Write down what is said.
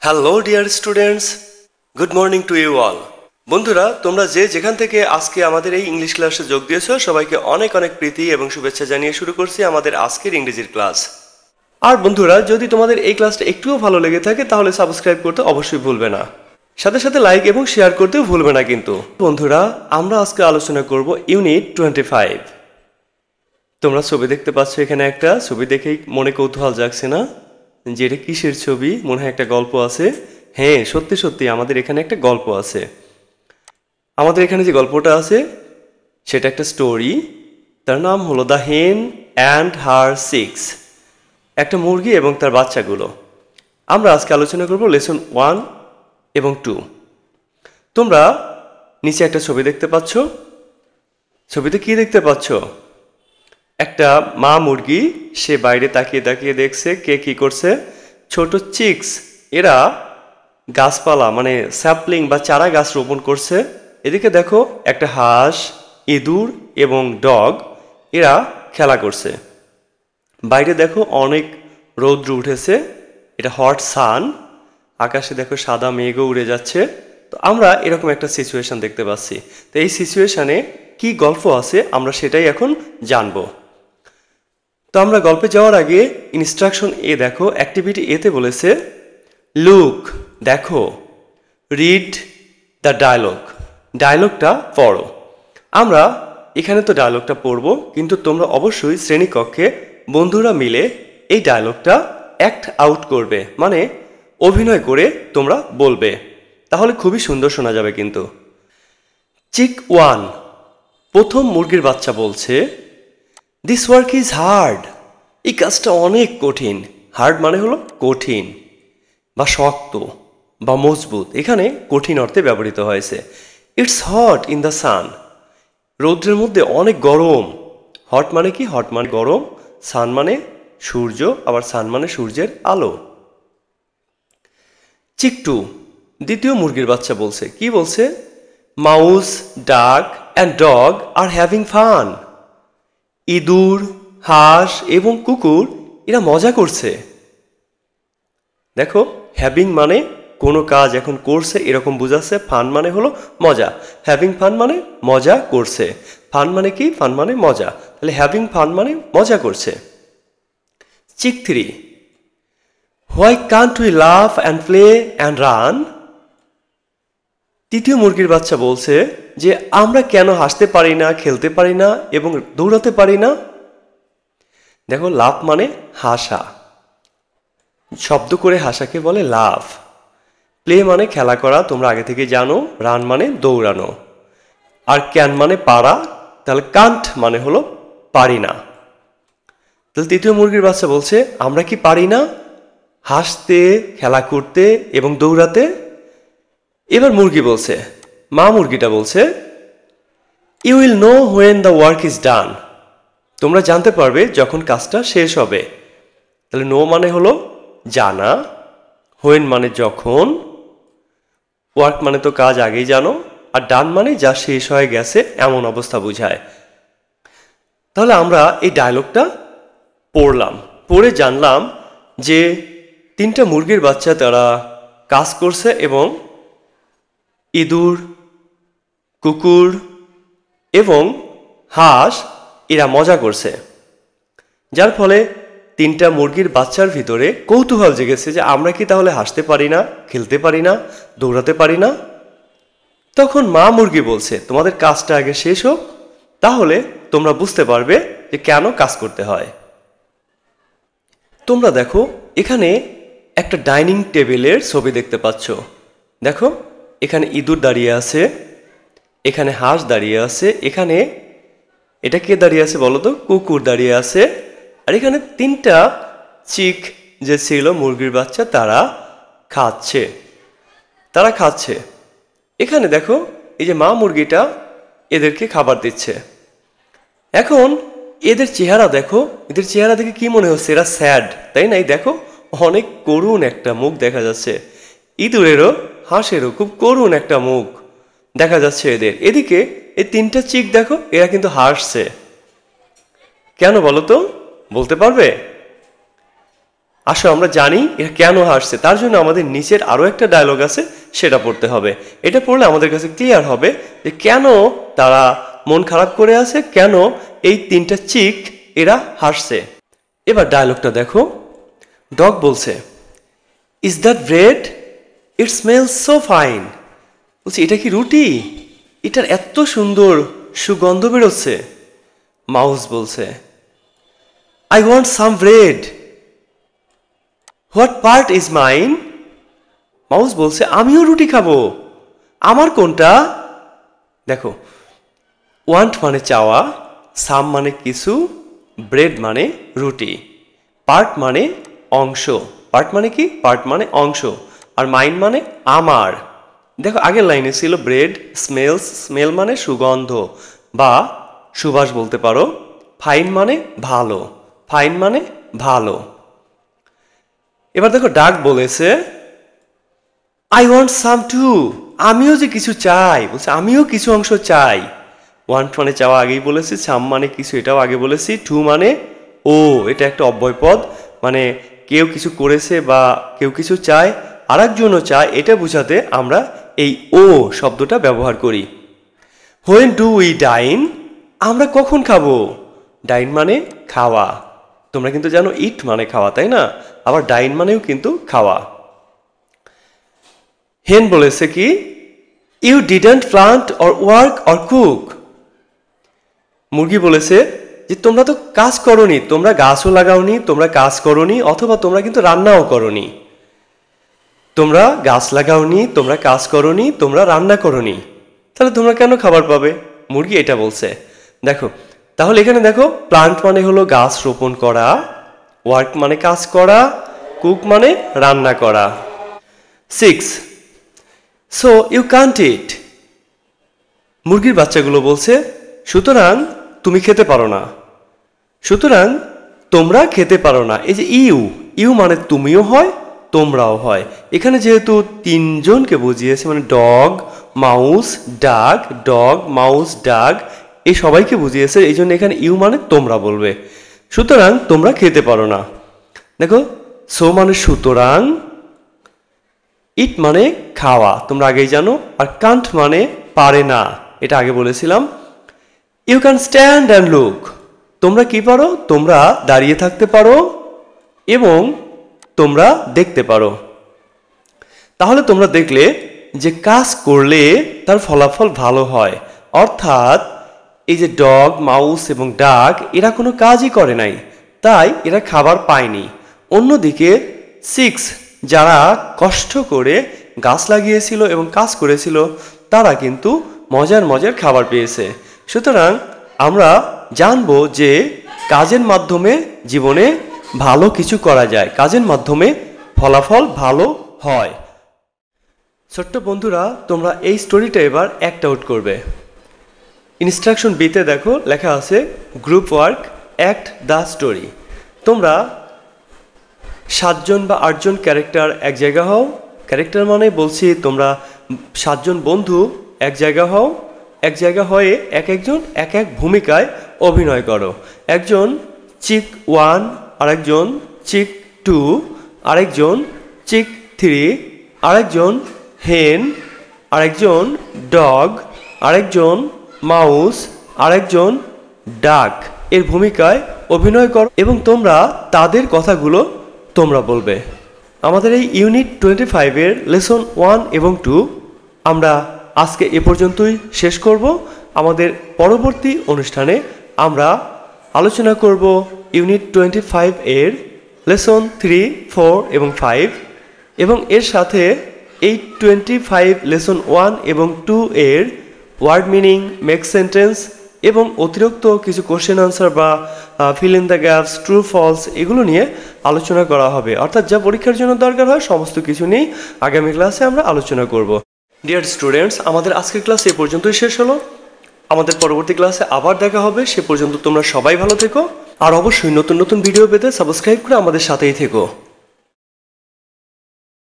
Hello dear students, good morning to you all. বন্ধুরা, তোমরা যে যেখান থেকে আজকে আমাদের এই ইংলিশ ক্লাসে যোগ দিয়েছো সবাইকে অনেক অনেক প্রীতি এবং শুভেচ্ছা জানিয়ে শুরু করছি আমাদের আজকের ইংরেজির ক্লাস। আর বন্ধুরা, যদি তোমাদের এই ক্লাসটা একটুও ভালো লেগে থাকে তাহলে সাবস্ক্রাইব করতে অবশ্যই ভুলবে না, সাথে সাথে লাইক এবং শেয়ার করতেও ভুলবে না কিন্তু। বন্ধুরা, আমরা আজকে আলোচনা করব ইউনিট 25। তোমরা ছবি দেখতে পাচ্ছ, এখানে একটা ছবি দেখেই মনে কৌতূহল জাগছে না যে এটা কিসের ছবি? মনে হয় একটা গল্প আছে। হ্যাঁ, সত্যি সত্যি আমাদের এখানে একটা গল্প আছে। আমাদের এখানে যে গল্পটা আছে সেটা একটা স্টোরি। তার নাম হলো দ্য হেন অ্যান্ড হার সিক্স, একটা মুরগি এবং তার বাচ্চাগুলো। আমরা আজকে আলোচনা করব লেসন 1 এবং 2। তোমরা নিচে একটা ছবি দেখতে পাচ্ছ। ছবিতে কি দেখতে পাচ্ছ? একটা মা মুরগি, সে বাইরে তাকিয়ে তাকিয়ে দেখছে কে কি করছে। ছোট চিক্স এরা গাছপালা মানে স্যাপলিং বা চারা গাছ রোপণ করছে। এদিকে দেখো একটা হাঁস, ইঁদুর এবং ডগ এরা খেলা করছে। বাইরে দেখো অনেক রৌদ্র উঠেছে, এটা হট সান। আকাশে দেখো সাদা মেঘও উড়ে যাচ্ছে। তো আমরা এরকম একটা সিচুয়েশন দেখতে পাচ্ছি। তো এই সিচুয়েশনে কি গল্প আছে আমরা সেটাই এখন জানবো। তো আমরা গল্পে যাওয়ার আগে ইনস্ট্রাকশন এ দেখো, অ্যাক্টিভিটি এতে বলেছে লুক, দেখো, রিড দ্য ডায়লগ, ডায়লগটা পড়ো। আমরা এখানে তো ডায়লগটা পড়বো, কিন্তু তোমরা অবশ্যই শ্রেণীকক্ষে বন্ধুরা মিলে এই ডায়লগটা অ্যাক্ট আউট করবে, মানে অভিনয় করে তোমরা বলবে, তাহলে খুবই সুন্দর শোনা যাবে কিন্তু। চিক 1, প্রথম মুরগির বাচ্চা বলছে, দিস ওয়ার্ক ইজ হার্ড, এই কাজটা অনেক কঠিন। হার্ড মানে হলো কঠিন বা শক্ত বা মজবুত, এখানে কঠিন অর্থে ব্যবহৃত হয়েছে। It's hot in the sun, রৌদ্রের মধ্যে অনেক গরম। হট মানে কি? হট মানে গরম, সান মানে সূর্য, আবার সান মানে সূর্যের আলো। চিক 2, দ্বিতীয় মুরগির বাচ্চা বলছে, কি বলছে? মাউস, ডাক and dog are having fun, ইঁদুর, হাঁস এবং কুকুর এরা মজা করছে। দেখো, হ্যাভিং মানে কোনো কাজ এখন করছে এরকম বোঝাচ্ছে। ফান মানে হলো মজা। হ্যাভিং ফান মানে মজা করছে। ফান মানে কি? ফান মানে মজা। তাহলে হ্যাভিং ফান মানে মজা করছে। Chick 3, why can't we love and play and run, তৃতীয় মুরগির বাচ্চা বলছে যে আমরা কেন হাসতে পারি না, খেলতে পারি না এবং দৌড়াতে পারি না। দেখো, লাভ মানে হাসা, শব্দ করে হাসাকে বলে লাভ। প্লে মানে খেলা করা, তোমরা আগে থেকে জানো। রান মানে দৌড়ানো। আর ক্যান মানে পারা, তাহলে কান্ট মানে হলো পারি না। তাহলে তৃতীয় মুরগির বাচ্চা বলছে আমরা কি পারি না হাসতে, খেলা করতে এবং দৌড়াতে? এবার মুরগি বলছে, মা মুরগিটা বলছে, you will know when the work is done, তোমরা জানতে পারবে যখন কাজটা শেষ হবে। তাহলে নো মানে হলো জানা, হোয়েন মানে যখন, ওয়ার্ক মানে তো কাজ আগেই জানো, আর ডান মানে যা শেষ হয়ে গেছে এমন অবস্থা বোঝায়। তাহলে আমরা এই ডায়লগটা পড়লাম, পড়ে জানলাম যে তিনটা মুরগির বাচ্চা তারা কাজ করছে এবং ইঁদুর, কুকুর এবং হাঁস এরা মজা করছে, যার ফলে তিনটা মুরগির বাচ্চার ভিতরে কৌতূহল জেগেছে যে আমরা কি তাহলে হাসতে পারি না, খেলতে পারি না, দৌড়াতে পারি না? তখন মা মুরগি বলছে তোমাদের কাজটা আগে শেষ হোক, তাহলে তোমরা বুঝতে পারবে যে কেন কাজ করতে হয়। তোমরা দেখো, এখানে একটা ডাইনিং টেবিলের ছবি দেখতে পাচ্ছ। দেখো, এখানে ইঁদুর দাঁড়িয়ে আছে, এখানে হাঁস দাঁড়িয়ে আছে, এখানে এটা কে দাঁড়িয়ে আছে বলো তো? কুকুর দাঁড়িয়ে আছে। আর এখানে তিনটা চিক যে ছিল মুরগির বাচ্চা তারা খাচ্ছে। এখানে দেখো, এই যে মা মুরগিটা এদেরকে খাবার দিচ্ছে। এখন এদের চেহারা দেখো, এদের চেহারা দেখে কি মনে হচ্ছে? এরা স্যাড, তাই না? এই দেখো, অনেক করুণ একটা মুখ দেখা যাচ্ছে। ইঁদুরেরও হাঁসেরও খুব করুণ একটা মুখ দেখা যাচ্ছে এদের। এদিকে এই তিনটা চিক দেখো, এরা কিন্তু হাসছে। কেন বলো তো? বলতে পারবে? আসো আমরা জানি এটা কেন হাসছে, তার জন্য আমাদের নিচের আরও একটা ডায়লগ আছে, সেটা পড়তে হবে। এটা পড়লে আমাদের কাছে ক্লিয়ার হবে যে কেন তারা মন খারাপ করে আছে, কেন এই তিনটা চিক এরা হাসছে। এবার ডায়লগটা দেখো। ডগ বলছে, is that bread? It smells so fine. বলছে, এটা কি রুটি? এটার এত সুন্দর সুগন্ধ বেরোচ্ছে। মাউস বলছে, I want some bread. What part is mine? Mouse বলছে, আমিও রুটি খাবো, আমার কোনটা? দেখো, ওয়ান্ট মানে চাওয়া, সাম মানে কিছু, ব্রেড মানে রুটি, পার্ট মানে অংশ। পার্ট মানে কি? পার্ট মানে অংশ। আর মাইন মানে আমার। দেখো আগের লাইনে ছিল ব্রেড স্মেলস, স্মেল মানে সুগন্ধ বা সুবাস বলতে পারো। ফাইন মানে ভালো, ফাইন মানে ভালো। এবার দেখো ডাক বলেছে, আই ওয়ান্ট সাম টু। আমিও যে কিছু চাই। বলছে, আমিও কিছু অংশ চাই। ওয়ান্ট মানে চাওয়া আগেই বলেছি, সাম মানে কিছু এটাও আগে বলেছি, টু মানে ও, এটা একটা অব্যয় পদ, মানে কেউ কিছু করেছে বা কেউ কিছু চায়, আর একজনও চায়, এটা বোঝাতে আমরা এই ও শব্দটা ব্যবহার করি। হোয়েন ডু উই ডাইন? আমরা কখন খাবো? ডাইন মানে খাওয়া। তোমরা কিন্তু জানো ইট মানে খাওয়া, তাই না? আবার ডাইন মানেও কিন্তু খাওয়া। হেন বলেছে কি, you didn't plant or work or cook. মুরগি বলেছে যে তোমরা তো কাজ করনি, তোমরা গাছও লাগাওনি, তোমরা কাজ করনি, অথবা তোমরা কিন্তু রান্নাও করনি। তোমরা গাছ লাগাওনি, তোমরা কাজ করনি, তোমরা রান্না করনি, তাহলে তোমরা কেন খাবার পাবে? মুরগি এটা বলছে। দেখো তাহলে এখানে দেখো, প্লান্ট মানে হলো গাছ রোপণ করা, ওয়ার্ক মানে কাজ করা, কুক মানে রান্না করা। 6. সো ইউ কান্ট ইট। মুরগির বাচ্চাগুলো বলছে, সুতরাং তুমি খেতে পারো না, সুতরাং তোমরা খেতে পারো না। এই যে ইউ, ইউ মানে তুমিও হয়, তোমরাও হয়। এখানে যেহেতু তিনজনকে বুঝিয়েছে, মানে ডগ মাউস ডাক, ডগ মাউস ডাক, এই সবাইকে বুঝিয়েছে, এই জন্য এখানে ইউ মানে তোমরা বলবে। সুতরাং তোমরা খেতে পারো না। দেখো, সো মানে সুতরাং, ইট মানে খাওয়া, তোমরা আগেই জানো, আর কান্ট মানে পারে না, এটা আগে বলেছিলাম। You can stand and look. তোমরা কি পারো? তোমরা দাঁড়িয়ে থাকতে পারো এবং তোমরা দেখতে পারো। তাহলে তোমরা দেখলে যে কাজ করলে তার ফলাফল ভালো হয়, অর্থাৎ এই যে ডগ মাউস এবং ডাক এরা কোনো কাজই করে নাই, তাই এরা খাবার পায়নি। অন্যদিকে 6 যারা কষ্ট করে গাছ লাগিয়েছিল এবং কাজ করেছিল, তারা কিন্তু মজার মজার খাবার পেয়েছে। সুতরাং আমরা জানবো যে কাজের মাধ্যমে জীবনে ভালো কিছু করা যায়, কাজের মাধ্যমে ফলাফল ভালো হয়। ছোট্ট বন্ধুরা, তোমরা এই স্টোরিটা এবার অ্যাক্ট আউট করবে। ইনস্ট্রাকশন বিতে দেখো লেখা আছে group work, act the story. তোমরা 7 জন বা 8 জন ক্যারেক্টার এক জায়গা হও। ক্যারেক্টার মানে বলছি তোমরা 7 জন বন্ধু এক জায়গা হও, এক জায়গা হয়ে এক একজন এক এক ভূমিকায় অভিনয় করো। একজন চিক 1, আরেকজন চিক 2, আরেকজন চিক 3, আরেকজন হেন, আরেকজন ডগ, আরেকজন মাউস, আরেকজন ডাক এর ভূমিকায় অভিনয় করো এবং তোমরা তাদের কথাগুলো তোমরা বলবে। আমাদের এই ইউনিট 25 এর লেসন 1 এবং 2 আমরা আজকে এ পর্যন্তই শেষ করব। আমাদের পরবর্তী অনুষ্ঠানে আমরা আলোচনা করব ইউনিট 25 এর লেসন 3, 4 এবং 5 এবং এর সাথে এই 25 লেসন 1 এবং 2 এর ওয়ার্ড মিনিং, মেক সেন্টেন্স এবং অতিরিক্ত কিছু কোশ্চেন আনসার বা fill in the gaps, true false এগুলো নিয়ে আলোচনা করা হবে। অর্থাৎ যা পরীক্ষার জন্য দরকার হয় সমস্ত কিছু নিয়েই আগামী ক্লাসে আমরা আলোচনা করব। ডিয়ার স্টুডেন্টস, আমাদের আজকের ক্লাস এ পর্যন্তই শেষ হলো। আমাদের পরবর্তী ক্লাসে আবার দেখা হবে। সে পর্যন্ত তোমরা সবাই ভালো থেকো, আর অবশ্যই নতুন নতুন ভিডিও পেতে সাবস্ক্রাইব করে আমাদের সাথেই থেকো।